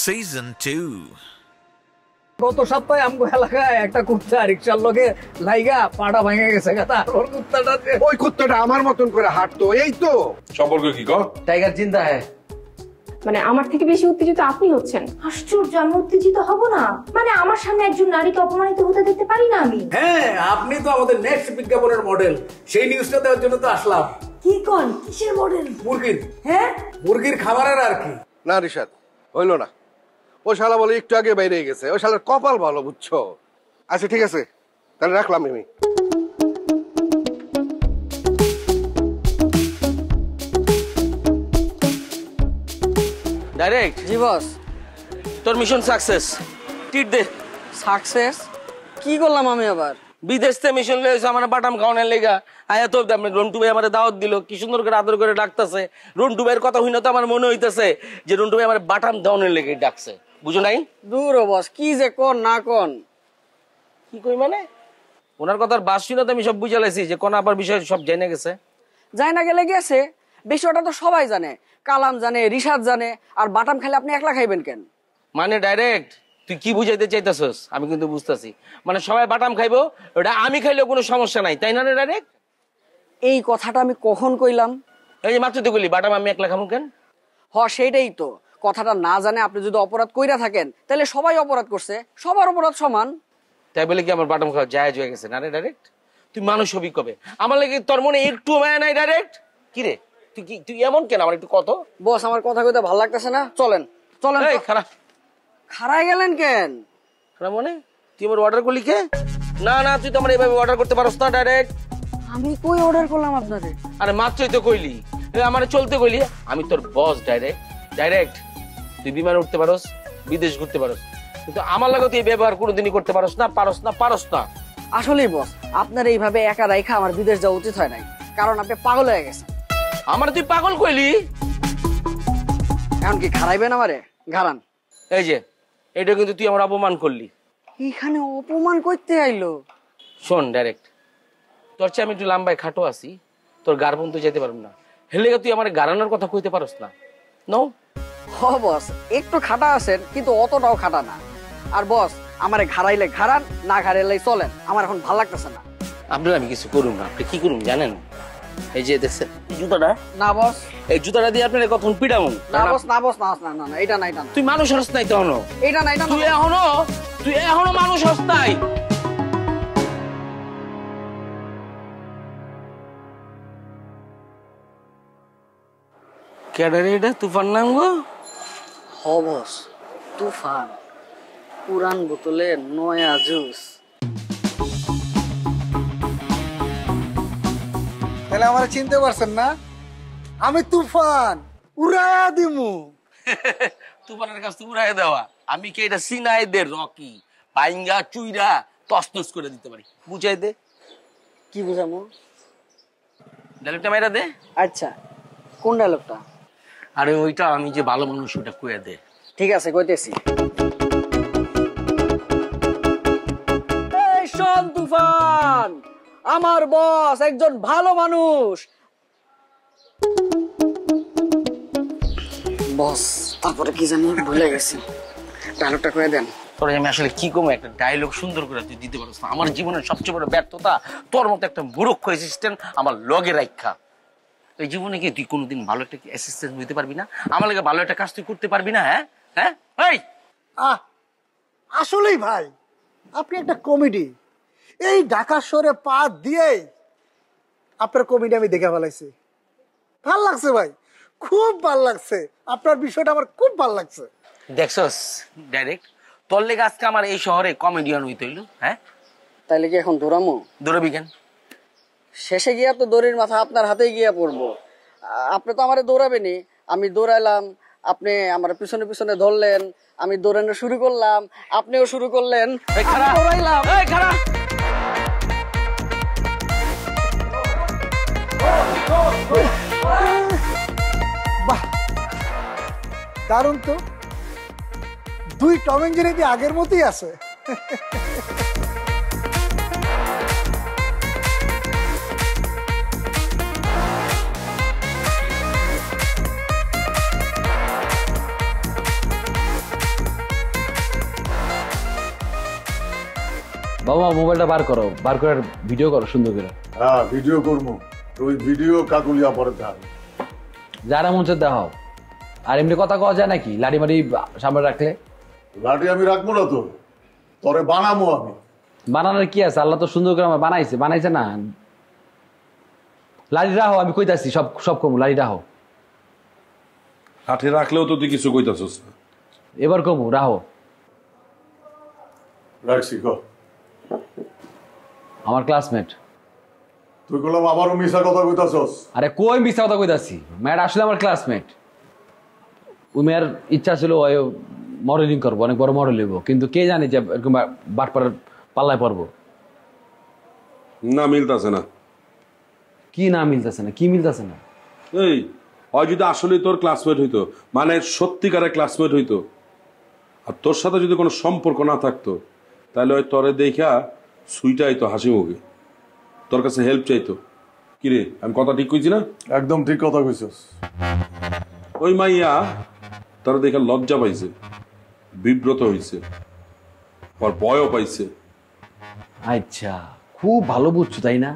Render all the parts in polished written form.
Season 2. গত সপ্তাহে আমগো এলাকায় একটা কুত্তা রিকশার লগে লাইগা পাটা ভেঙে গেছে ওর কুত্তাটা ওই কুত্তাটা আমার মতন করে হাঁটতো এই তো সম্পর্ক কি গো? টাইগার চিন্তা হ্যাঁ মানে আমার থেকে বেশি উত্তেজিত আপনি হচ্ছেন। আশ্চর্য, আমি উত্তেজিত হব না? মানে আমার সামনে একজন নারীকে অপমানিত হতে দেখতে পারি না আমি? হ্যাঁ, আপনি তো আমাদের নেক্সট বিজ্ঞাপনের মডেল। সেই নিউজটা দেওয়ার জন্য তো আসলাম। কি কোন কিসের মডেল? মুরগির। হ্যাঁ, মুরগির খাবারের আর কি। না রিশাদ হইলো না, ও শালা বলে একটু আগে বাইরে গেছে, ও শালার কপাল ভালো বুঝছো। আচ্ছা ঠিক আছে, তাহলে রাখলাম আমি। ডাইরেক্ট জি বস। তোর মিশন সাকসেস। টিট দে। সাকসেস? কি করলাম আমি আবার? বিদেশ থেকে মিশন লইছে আমার বাটাম খাওয়ানোর লেগা। আয়া তো রন্টু ভাই আমার দাওয়াত দিল, কি সুন্দর করে আদর করে ডাকতেছে। রন্টু ভাইয়ের কথা হইনা তো আমার মনে হইতেছে যে রন্টু ভাই আমার বাটাম দাওয়ানোর লেগে ডাকছে, বুঝো নাই? দূর বস, কি যে কোন না কোন। কি কই মানে? ওনার কথার বাস শুনে তো আমি সব বুঝে লাইছি যে কোন আবার বিষয় সব জেনে গেছে। যাই না গেলে গেছে, বিষয়টা তো সবাই জানে। কালাম জানে, রিশাদ জানে, আর বাটাম খাইলে আপনি একলা খাইবেন কেন? মানে ডাইরেক্ট তুই কি বুঝাইতে চাইতেছস? আমি কিন্তু বুঝতেছি, মানে সবাই বাটাম খাইবো, ওটা আমি খাইলেও কোনো সমস্যা নাই, তাই না রে ডাইরেক্ট? এই কথাটা আমি কখন কইলাম? এই যে মাত্র তো কইলি বাটাম আমি একলা খামু কেন? সেইটাই তো। কথাটা না জানে আপনি যদি অপরাধ কইরা থাকেন, তাহলে সবাই অপরাধ করছে, সবার অপরাধ সমান। তাই বলে কি আমার বাটাম খাওয়া জায়েজ হয়ে গেছে না রে ডাইরেক্ট? তুই মানুষ হবি কবে? আমার লাগে তোর মনে একটু মায়া নাই ডাইরেক্ট? কি রে তুই এমন কেন? আমার একটু কত বস, আমার কথা কইতে ভালো লাগতেছে না। চলেন চলেন। এই খারাপ খারাই গেলেন কেন? খারাপ মানে তুই আমার অর্ডার করলি কে? না না, তুই তো আমার এইভাবে অর্ডার করতে পারস না ডাইরেক্ট। আমি কই অর্ডার করলাম আপনারে? আরে মাত্রই তো কইলি আমার চলতে কইলি। আমি তোর বস ডাইরেক্ট। তুই বিমান উঠতে পারস, বিদেশ ঘুরতে পারস, কিন্তু আমার লাগে তুই ব্যবহার কোনোদিনই করতে পারস না। আসলেই বস, আপনার এইভাবে একা রাইখা আমার বিদেশ যাওয়া উচিত হয় নাই, কারণ আপনি পাগল হয়ে গেছেন। আমার তুই পাগল কইলি? এখন কি খারাইবেন আমারে? ঘাড়ান। এই যে এটা কিন্তু তুই আমার অপমান করলি। এখানে অপমান করতে আইলো? শোন ডাইরেক্ট, তোর চেয়ে আমি একটু লাম্বায় খাটো আছি, তোর গার পর্যন্ত যেতে পারব না, হেলে তুই আমার গারানোর কথা কইতে পারস না। নো বস, একটু খাটা আছেন, কিন্তু অতটাও খাটা না। আর বস, আমারে ঘাড়াইলে ঘাড়ান, না ঘাড়াইলে চলেন, আমার এখন ভালো লাগতেছে না। আপনার আমি কিছু করুন না। আপনি কি করুন জানেন? এই যে দেখছেন জুতাটা? না বস, এই জুতাটা দিয়ে আপনার কখন পিটামুন? না বস, না বস, না, এটা না। তুই মানুষ হস নাই তো এখনো? এটা না। তুই এখনো মানুষ হস নাই। কেডারে এটা? তুফান নাম গো? বস, তুফান। পুরান বোতলে নয়া জুস। তাহলে আমার চিনতে পারছেন না? আমি তুফান, উড়ায়া দিমু। তুফানের কাছ থেকে উড়াই দেওয়া? আমি কি এটা সিনাই দে রকি পাইঙ্গা চুইরা তসতস করে দিতে পারি? বুঝাই দে। কি বুঝামু? ডায়লগটা মাইরা দে। আচ্ছা, কোন ডায়লগটা? আরে ওইটা, আমি যে ভালো মানুষ ওটা কইয়া দে। ঠিক আছে, কইতেছি। এই শোন তুফান, আমার বস একজন ভালো মানুষ। বস, তারপরে কি জানি ভুলে গেছি। ডায়লগটা কয়ে দেন। তোরে আমি আসলে কি কম একটা ডায়লগ সুন্দর করে তুই দিতে পারছ না। আমার জীবনের সবচেয়ে বড় ব্যর্থতা তোর মতো একটা মূর্খ অ্যাসিস্ট্যান্ট আমার লগে রাখা। এই জীবনে কি তুই কোনোদিন ভালো একটা অ্যাসিস্ট্যান্ট হইতে পারবি না? আমার লাগে ভালো একটা কাজ তুই করতে পারবি না? হ্যাঁ এই আসলেই ভাই, আপনি একটা কমেডি। এই ঢাকা শহরে পা দিয়েই আপনার কমেডি আমি দেখে ফেলাইছি। ভাল লাগছে ভাই, খুব ভাল লাগছে। আপনার বিষয়টা আমার খুব ভাল লাগছে। দেখছস ডাইরেক্ট, তোর লেগে আজকে আমার এই শহরে কমেডিয়ান হইতে হইলো। তাইলে কি এখন দৌড়ামো? দৌড়াবি কেন? শেষে গিয়া তো দড়ির মাথা আপনার হাতেই গিয়া পড়বো। আপনি তো আমারে দৌড়াবেনি। আমি দৌড়াইলাম, আপনি আমার পিছনে পিছনে ধরলেন, আমি দৌড়ানো শুরু করলাম, আপনিও শুরু করলেন, দৌড়াইলাম। বাহ, দারুণ তো। দুই টম এন্ড জেরি কি আগের মতোই আছে? বাবা মোবাইলটা বার করো, বার করে ভিডিও করো সুন্দর করে। হ্যাঁ ভিডিও করবো, তুই ভিডিও কাকুলিয়া পরে থাক। যারা মন চায় দেখাও। আর এমনি কথা কওয়া যায় নাকি লাড়ি মারি সামনে রাখলে? লাঠি আমি রাখবো না তো, তোরে বানাবো আমি। বানানোর কি আছে, আল্লাহ তো সুন্দর করে আমার বানাইছে না। লাড়ি রাখো, আমি কইতাছি সব সব কমু, লাড়ি রাখো। লাঠি রাখলেও তো তুই কিছু কইতাছস না। এবার কমু, রাখো। রাখছি ক। আমার ক্লাসমেট। তুই বললাম আবারও মিশা কথা কইতাছস? আরে কই মিথ্যা কথা কইতাছি, ম্যাড আসলে আমার ক্লাসমেট। ওই মেয়ের ইচ্ছা ছিল ওই মডেলিং করবো, অনেক বড় মডেল হইব, কিন্তু কে জানে যে এরকম বাটপার পাল্লায় পড়বো। না মিলতাছে না। কি না মিলতেছে না, কি মিলতেছে না? এই হয় যদি আসলে তোর ক্লাসমেট হইতো, মানে সত্যিকারের ক্লাসমেট হইতো, আর তোর সাথে যদি কোনো সম্পর্ক না থাকতো, তাহলে ওই তরে দেখা সুইটা আইতো হাসি মুখে, তোর কাছে হেল্প চাইতো। কিরে আমি কথা ঠিক কইছি না? একদম ঠিক কথা কইছস। ওই মাইয়া তোর দেখা লজ্জা পাইছে, বিব্রত হইছে, আর ভয়ও পাইছে। আচ্ছা, খুব ভালো বুঝছো তাই না?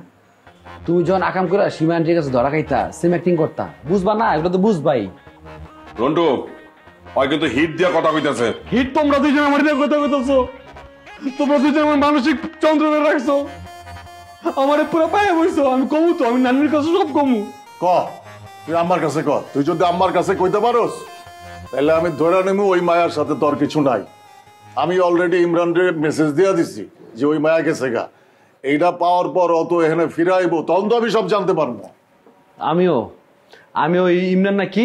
তুমি যখন আকাম করে সীমান্তের কাছে ধরা খাইতা, সেম অ্যাক্টিং করতা, বুঝবা না? এগুলো তো বুঝবাই। রন্টু ওই কিন্তু হিট দিয়া কথা কইতাছে। হিট তোমরা দুইজন আমার দিয়ে কথা কইতাছো, তোমরা দুইজন আমার মানসিক যন্ত্রণা রাখছো, আমারে পুরো পায়ে বইছো। আমি কমু তো, আমি নানির কাছে সব কমু। ক, তুই আমার কাছে ক। তুই যদি আমার কাছে কইতে পারোস তাহলে আমি ধরে নেবো ওই মায়ার সাথে তোর কিছু নাই। আমি অলরেডি ইমরানের মেসেজ দিয়া দিছি যে ওই মায়া গেছে গা। এইটা পাওয়ার পর অত এখানে ফিরে আইবো, তখন তো আমি সব জানতে পারবো। আমি ওই ইমরান না কি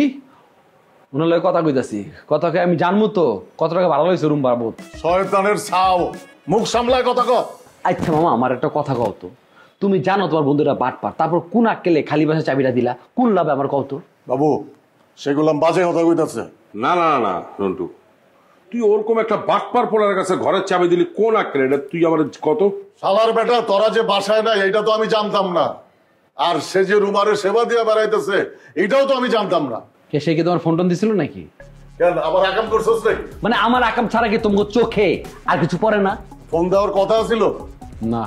ওনার লগে কথা কইতাছি, কথাকে আমি জানবো তো কত টাকা ভালো হয়েছে রুম বাবদ। শয়তানের ছাও, মুখ সামলায় কথা ক। আচ্ছা মামা, আমার একটা কথা কও তো, তুমি জানো তোমার বন্ধুরা বাটপার, তারপর কোন আক্কেলে খালি বাসা চাবিটা দিলা, কোন লাভে আমার কও তো? বাবু সেগুলো বাজে কথা কইতাছে। না না না রন্টু, তুই ওরকম একটা বাটপার পোলার কাছে ঘরের চাবি দিলি কোন আক্কেলে? এটা তুই আমার কত শালার বেটা, তোরা যে বাসায় নাই এটা তো আমি জানতাম না। আর সে যে রুমারে সেবা দিয়ে বেড়াইতেছে এটাও তো আমি জানতাম না। কে সে কি তোমার ফোন টোন দিছিল নাকি? কেন আবার আকাম করছস নাকি? মানে আমার আকাম ছাড়া কি তোমার চোখে আর কিছু পড়ে না? ফোন দেওয়ার কথা ছিল না।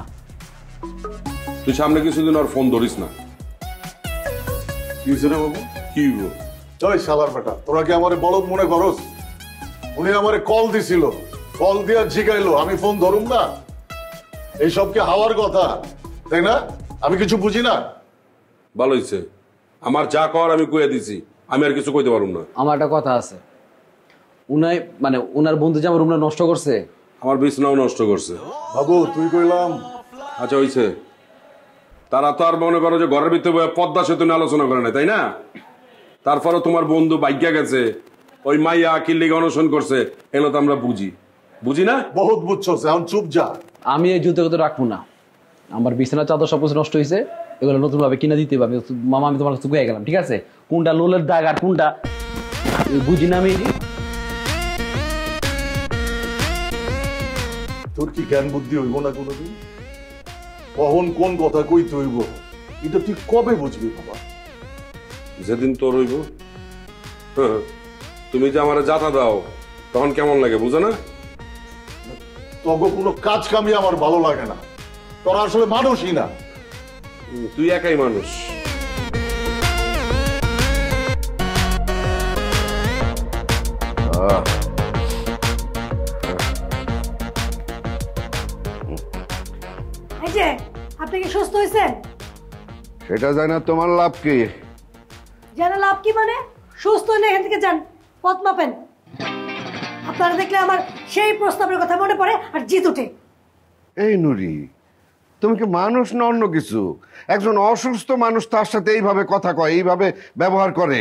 তুই সামনে কিছুদিন আর ফোন ধরিস না। কি হয়েছে রে বাবু? কি হইব? জয় শালার বেটা, তোরা কি আমারে বলদ মনে করস? উনি আমারে কল দিছিল, কল দিয়া জিগাইলো, আমি ফোন ধরুম না? এইসব কি হাওয়ার কথা, তাই না? আমি কিছু বুঝি না। ভালো হইছে, আমার যা কর আমি কইয়া দিছি, আমি আর কিছু কইতে পারুম না। আমার একটা কথা আছে, উনাই মানে উনার বন্ধু যে আমার রুমটা নষ্ট করছে, আমার বিছনাও নষ্ট করছে। বাবু তুই কইলাম। আচ্ছা হইছে, তারা তো আর মনে করো যে ঘরের ভিতরে পদ্মা সেতু নিয়ে আলোচনা করে না, তাই না? তারপরে তোমার বন্ধু বাইকা গেছে, ওই মাইয়া কিল্লিকে অনশন করছে, এগুলো তো আমরা বুঝি না? বহুত বুঝছস, এখন চুপ যা। আমি এই জুতো কত রাখবো না। আমার বিছানার চাদর সব কিছু নষ্ট হয়েছে, এগুলো নতুন ভাবে কিনে দিতে হবে। মামা আমি তোমার কাছে গুয়ে গেলাম, ঠিক আছে? কোনটা লোলের দাগ আর কোনটা বুঝি না আমি। তোর কি জ্ঞান বুদ্ধি হইব না কোনোদিন? কখন কোন কথা কইতে হইব এটা তুই কবে বুঝবি বাবা? যেদিন তোর হইব। তুমি যে আমার যাতা দাও তখন কেমন লাগে বুঝো না? তবে কোনো কাজ কামি আমার ভালো লাগে না। তোরা আসলে মানুষই না। তুই একাই মানুষ। এই যে আপনি কি সুস্থ হয়েছেন? সেটা জানি না, তোমার লাভ কি? জানা লাভ কি মানে? সুস্থ হলে এখান থেকে যান, পথ মাপেন। আপনারা দেখলে আমার সেই প্রস্তাবের কথা মনে পড়ে আর জিত উঠে। এই নুরি, তুমি কি মানুষ না অন্য কিছু? একজন অসুস্থ মানুষ তার সাথে এইভাবে কথা কয়, এইভাবে ব্যবহার করে?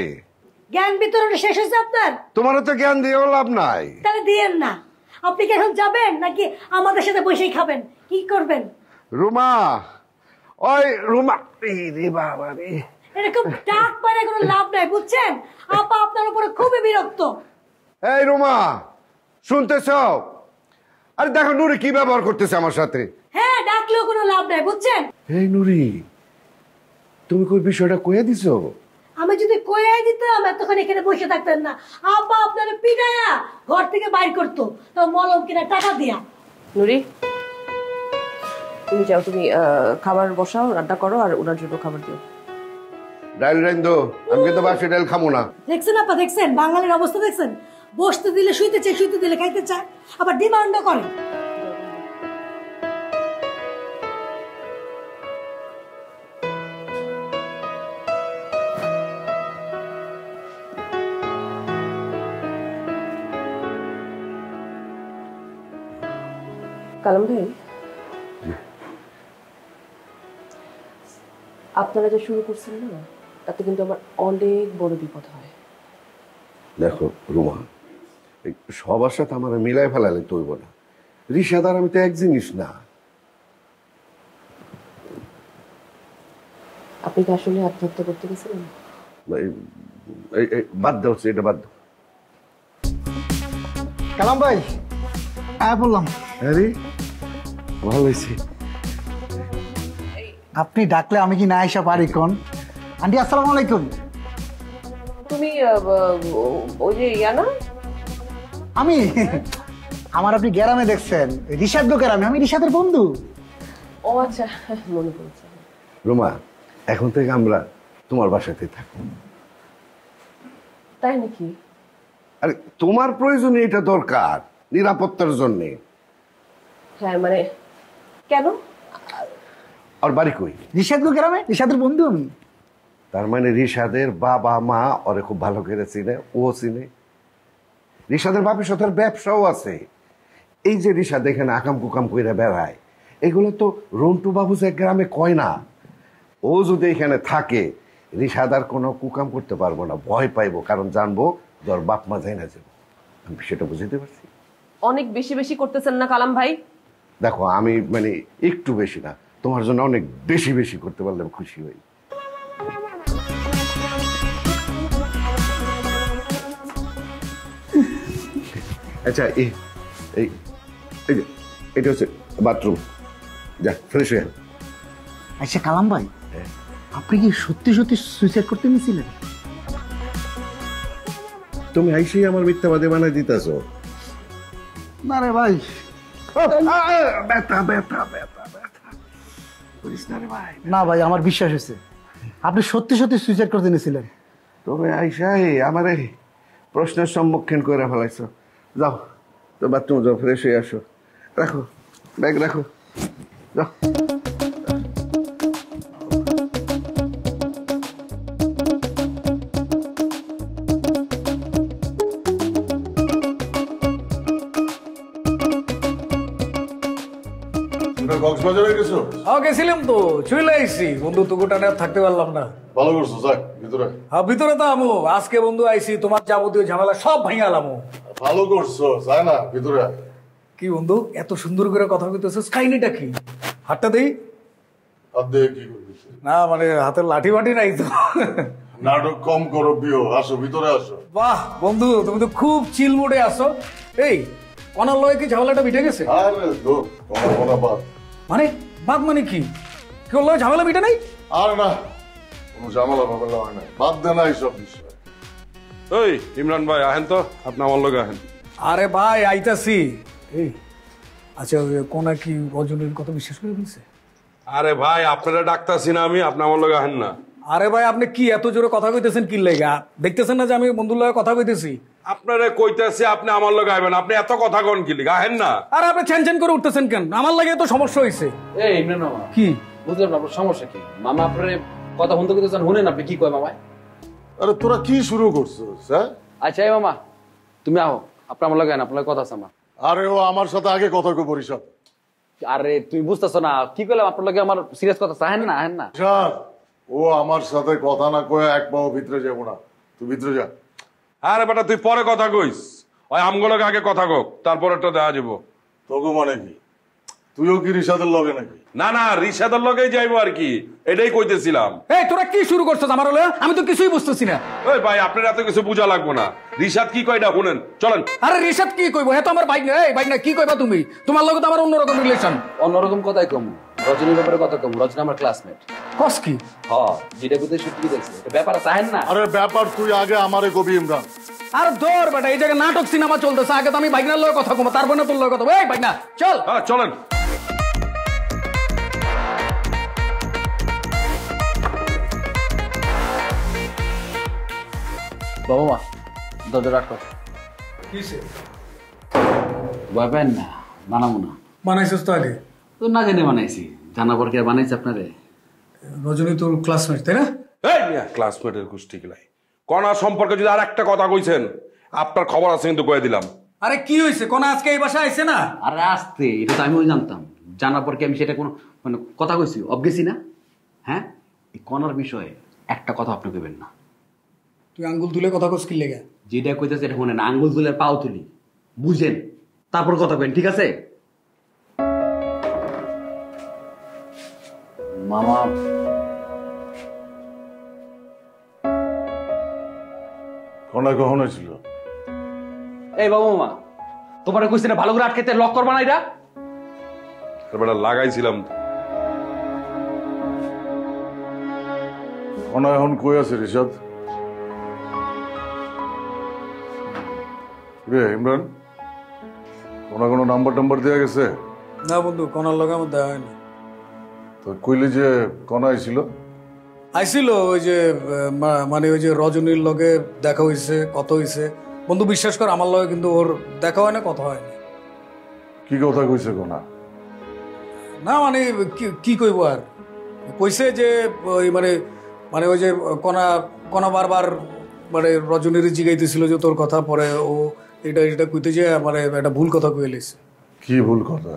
জ্ঞান বিতরণ শেষ হয়েছে আপনার? তোমারও তো জ্ঞান দিয়েও লাভ নাই। তাহলে দিয়েন না। আপনি কি এখন যাবেন নাকি আমাদের সাথে বসেই খাবেন? কি করবেন? রুমা, ওই রুমা, রে বাবা রে, এরকম ডাক পারে কোনো লাভ নাই, বুঝছেন? আপা আপনার উপরে খুবই বিরক্ত। এই রুমা, শুনতেছ? আরে দেখো নুরি কি ব্যবহার করতেছে আমার সাথে। হ্যাঁ, ডাকলেও কোনো লাভ নাই, বুঝছেন? এই নুরি, তুমি কই বিষয়টা কইয়া দিছো? আমি যদি কইয়াই দিতাম এতক্ষণ এখানে বসে থাকতেন না। আপা আপনার পিটায়া ঘর থেকে বাইর করতো, তো মলম কিনা টাকা দিয়া। নুরি, তুমি যাও, তুমি খাবার বসাও, রান্না করো আর ওনার জন্য খাবার দিও। ডাইল রাইন্দো, আমি কিন্তু বাসি ডাইল খামো না। দেখছেন আপা, দেখছেন বাঙালির অবস্থা দেখছেন? বসতে দিলে শুইতে চায়, শুইতে দিলে খাইতে চায়, আবার ডিমান্ডও করে। কালাম ভাই, আপনারা যে শুরু করছেন না, তাতে কিন্তু আমার অনেক বড় বিপদ হয়। দেখো রুমা, সবার সাথে আমার মিলাই ফেলালে তৈব না। রিশাদার আমি তো এক জিনিস না। আপনি কি আসলে আত্মহত্যা করতে গেছিলেন? বাদ দাও, এটা বাদ দাও। কালাম ভাই বললাম। আরে ভালো হয়েছে। আপনি ডাকলে আমি কি না এসে পারি? কোন আন্টি, আসসালামু আলাইকুম। তুমি ওই যে ইয়ানা? আমি আমার আপনি গ্রামে দেখছেন, রিশাদ গ্রামে, আমি রিশাদের বন্ধু। ও আচ্ছা, মনে পড়েছে। রুমা, এখন থেকে আমরা তোমার বাসাতে থাকি। তাই নাকি? আরে তোমার প্রয়োজনে এটা দরকার, নিরাপত্তার জন্যে। হ্যাঁ মানে কেন? আর বাড়ি কই? রিশাদ গ্রামে, রিশাদের বন্ধু আমি। তার মানে রিশাদের বাবা মা ওরে খুব ভালো করে চিনে, ও চিনে। রিশাদের বাপের সাথে ব্যবসাও আছে। এই যে রিশাদ এখানে আকাম কুকাম কইরা বেড়ায়, এগুলো তো রন্টু বাবু যে গ্রামে কয় না। ও যদি এখানে থাকে, রিশাদ আর কোনো কুকাম করতে পারবো না, ভয় পাইবো, কারণ জানবো তোর বাপ মা যাই না যাবো। আমি সেটা বুঝতে পারছি। অনেক বেশি বেশি করতেছেন না কালাম ভাই? দেখো, আমি মানে একটু বেশি না, তোমার জন্য অনেক বেশি বেশি করতে পারলে আমি খুশি হই। আচ্ছা, এটা হচ্ছে বাথরুম, যা ফ্রেশ হয়ে। আচ্ছা কালাম ভাই, আপনি কি সত্যি সত্যি সুইসাইড করতে নিয়েছিলেন? তুমি আইসেই আমার মিথ্যাবাদী বানাই দিতেছ। না রে ভাই, ব্যথা ব্যথা ব্যথা ব্যথা। না ভাই, আমার বিশ্বাস হয়েছে আপনি সত্যি সত্যি সুইসাইড করতে নিয়েছিলেন। তবে আইসাই আমার এই প্রশ্নের সম্মুখীন করে ফেলাইছ। যাও তো বাথরুম যাও, ফ্রেশ হয়ে আসো। রাখো ব্যাগ, রাখো, যাও। কক্সবাজারে গেছো? গেছিলাম তো, চলে আইসি। বন্ধু তো গোটানে থাকতে পারলাম না। ভালো করছো, যাক ভিতরে। হ্যাঁ ভিতরে তো আমো। আজকে বন্ধু আইসি, তোমার যাবতীয় ঝামেলা সব ভাঙালাম। ভালো করছো, যায় না ভিতরে। কি বন্ধু এত সুন্দর করে কথা কইতেছিস? কাহিনীটা কি? হাতটা দেই। হাত দিয়ে কি করবি? না মানে হাতের লাঠি বাটি নাই তো। নাটক কম করো বিও, আসো ভিতরে আসো। বাহ বন্ধু, তুমি তো খুব চিল মোডে আসো। এই কনার লয়ে কি ঝামেলাটা মিটে গেছে? আরে দো, কোনা বাদ। মানে বাদ মানে কি? কেউ লয়ে ঝামেলা মিটে নাই? আর না, কোনো ঝামেলা ফামেলা হয় না, বাদ দে না এইসব বিষয়। ওই ইমরান ভাই আহেন তো, আপনি আমার লগে আহেন। আরে ভাই আইতাছি। এই আচ্ছা, কোনা কি রজনীর কথা বিশ্বাস করে ফেলছে? আরে ভাই আপনারা ডাকতাছি না আমি, আপনি আমার লগে আহেন না। আরে ভাই আপনি কি এত জোরে কথা কইতেছেন কি লাগা? দেখতেছেন না যে আমি বন্ধুর লগে কথা কইতেছি? আপনারে কইতাছি আপনি আমার লগে আইবেন, আপনি এত কথা কোন কি লিগা আহেন না? আরে আপনি ছেন করে উঠতেছেন কেন? আমার লাগে তো সমস্যা হইছে। এই ইমরান মামা, কি বুঝলাম না আপনার সমস্যা কি? মামা আপনারে কথা শুনতে কইতেছেন, শুনেন আপনি কি কয় মামা? আরে তোরা কি শুরু করছিস? হ্যাঁ আচ্ছা এই মামা তুমি আহো, আপনি আমার লগে আহেন, আপনার কথা আছে আমার। আরে ও আমার সাথে আগে কথা কই পরিষদ। আরে তুমি বুঝতেছো না কি কইলাম? আপনার লগে আমার সিরিয়াস কথা আছে, আহেন না আহেন না। ও আমার সাথে কথা না কয়ে এক পাও ভিতরে যাবো না, তুই ভিতরে যা। আরে বেটা তুই পরে কথা কইস, ওই আমগুলোকে আগে কথা কোক, তারপর একটা দেওয়া যাবো। তোকে মানে কি, তুইও কি রিশাদের লগে নাকি? না না, রিশাদের লগেই যাইবো আর কি, এটাই কইতেছিলাম। এই তোরা কি শুরু করছিস আমার লগে? আমি তো কিছুই বুঝতেছি না। ওই ভাই আপনার এত কিছু বুঝা লাগবো না, রিশাদ কি কয়টা শুনেন, চলেন। আরে রিশাদ কি কইবো? হ্যাঁ তো আমার বাইক না। এই বাইক না কি কইবা তুমি? তোমার লগে তো আমার অন্যরকম রিলেশন। অন্যরকম কথাই কম, রজনীর ব্যাপারে কথা কম। রজনী আমার ক্লাসমেট। কস কি? হ্যাঁ, যেটা বুঝতে সত্যি দেখছে এটা ব্যাপার আছে, আহেন না। আরে ব্যাপার তুই আগে আমারে কবি ইমরান। আর ধর বেটা, এই জায়গায় নাটক সিনেমা চলতেছে। আগে তো আমি বাইকনার লগে কথা কম, তারপর না তোর লগে কথা। এই বাইক না চল। হ্যাঁ চলেন। বাবা মা দরজা রাখ কিসে ভয় পেন না, বানাবো না। বানাইছিস তো আগে? তো না জেনে বানাইছি, জানা পর কি আর বানাইছি আপনারে? রজনী তোর ক্লাসমেট তাই না? এই মিয়া ক্লাসমেটের গোষ্ঠী গিলাই কণা সম্পর্কে যদি আর একটা কথা কইছেন আপনার খবর আছে কিন্তু কয়ে দিলাম। আরে কি হয়েছে, কোন আজকে এই বাসায় আইছে না? আরে আসতে, এটা তো আমিও জানতাম। জানার পর কি আমি সেটা কোনো মানে কথা কইছি অবগেছি না? হ্যাঁ, এই কণার বিষয়ে একটা কথা আপনি কইবেন না। তুই আঙ্গুল তুলে কথা কস কি লেগে? যেটা কইতেছে এটা শুনেন, আঙ্গুল তুলে পাও তুলি, বুঝেন তারপর কথা কইন, ঠিক আছে? মামা কনা কখন হয়েছিল? এই বাবু মামা, তোমার কইছি না ভালো করে আটকেতে লক করবা না এটা? বেটা লাগাইছিলাম তো। কনা এখন কই আছে রিশাদ? রে ইমরান, কোনা কোনো নাম্বার টাম্বার দেওয়া গেছে? না বন্ধু, কোনার লগে আমার দেওয়া হয়নি। তো কইলি যে কনা আইছিল? আইছিল ওই যে মানে ওই যে রজনীর লগে দেখা হইছে, কত হইছে। বন্ধু বিশ্বাস কর, আমার লগে কিন্তু ওর দেখা হয় না, কথা হয়নি। কি কথা কইছে কনা? না মানে কি কইব আর, কইছে যে ওই মানে মানে ওই যে কনা কনা বারবার মানে রজনীর জিগাইতেছিল যে তোর কথা, পরে ও এটা এটা কইতে যে মানে একটা ভুল কথা কয়ে লিছে। কি ভুল কথা?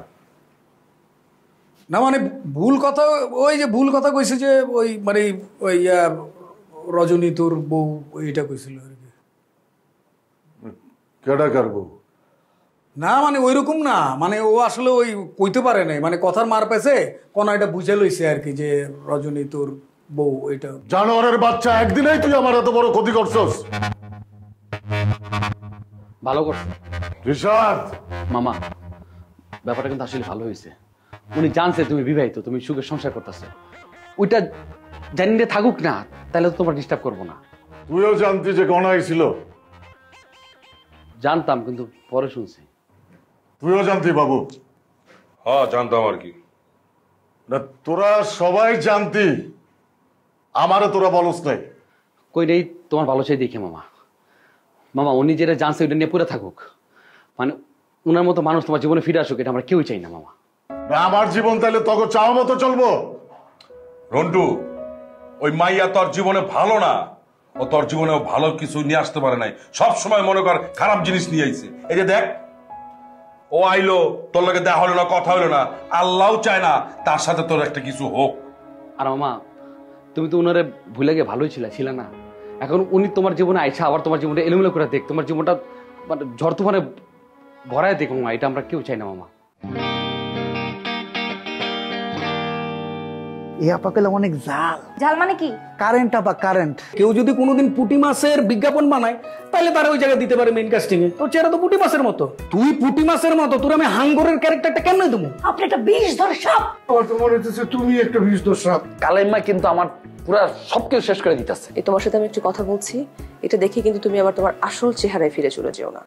না মানে ভুল কথা, ওই যে ভুল কথা কইছে যে ওই মানে ওই রজনী তোর বউ এইটা কইছিল আর কি। কেডা কার বউ? না মানে ওইরকম না, মানে ও আসলে ওই কইতে পারে নাই, মানে কথার মার পেছে কোন এটা বুঝে লইছে আর কি যে রজনী তোর বউ এটা। জানোয়ারের বাচ্চা, একদিনেই তুই আমার এত বড় ক্ষতি করছস। ভালো করছে রিশাদ। মামা, ব্যাপারটা কিন্তু আসলে ভালো হয়েছে। উনি জানছে তুমি বিবাহিত, তুমি সুখে সংসার করতেছো। ওইটা জানিয়ে থাকুক না, তাহলে তো তোমার ডিস্টার্ব করবো না। তুইও জানতি যে কনা আইছিল? জানতাম, কিন্তু পরে শুনছি। তুইও জানতি বাবু? হ্যাঁ জানতাম আর কি। না তোরা সবাই জানতি, আমারে তোরা বলস নাই। কই নেই, তোমার ভালো চাই দেখে মামা। মামা উনি যেটা জানছে ওইটা নিয়ে পুরো থাকুক, মানে উনার মতো মানুষ তোমার জীবনে ফিরে আসুক, এটা আমরা কেউই চাই না মামা। আমার জীবন তাহলে তোকে চাওয়া মতো চলবো? রন্টু, ওই মাইয়া তোর জীবনে ভালো না, ও তোর জীবনে ভালো কিছু নিয়ে আসতে পারে নাই, সব সময় মনে কর খারাপ জিনিস নিয়ে আইছে। এই যে দেখ, ও আইলো, তোর লগে দেখা হলো না, কথা হলো না, আল্লাহও চায় না তার সাথে তোর একটা কিছু হোক। আর মামা তুমি তো উনারে ভুলে গিয়ে ভালোই ছিল না? এখন উনি তোমার জীবনে আইসা আবার তোমার জীবনটা এলোমেলো করে দেখ, তোমার জীবনটা মানে ঝড় তুফানে ভরায় দেখ মামা, এটা আমরা কেউ চাই না মামা। এই আপা পেলে অনেক জাল। ঝাল মানে কি? কারেন্ট আপা, কারেন্ট। কেউ যদি কোনোদিন পুঁটি মাছের বিজ্ঞাপন বানায় তাহলে তারা ওই জায়গায় দিতে পারে মেইন কাস্টিং এ। তোর চেহারা তো পুঁটি মাছের মতো, তুই পুঁটি মাছের মতো, তোর আমি হাঙ্গরের ক্যারেক্টারটা কেন দেবো? আপনি একটা বিষ ধর সাপ। আমার তো মনে হচ্ছে তুমি একটা বিষদোষ সাপ। কালাইম্মা কিন্তু আমার পুরো সবকিছু শেষ করে দিতেছে। তোমার সাথে আমি একটু কথা বলছি, এটা দেখে কিন্তু তুমি আবার তোমার আসল চেহারায় ফিরে চলে যেও না।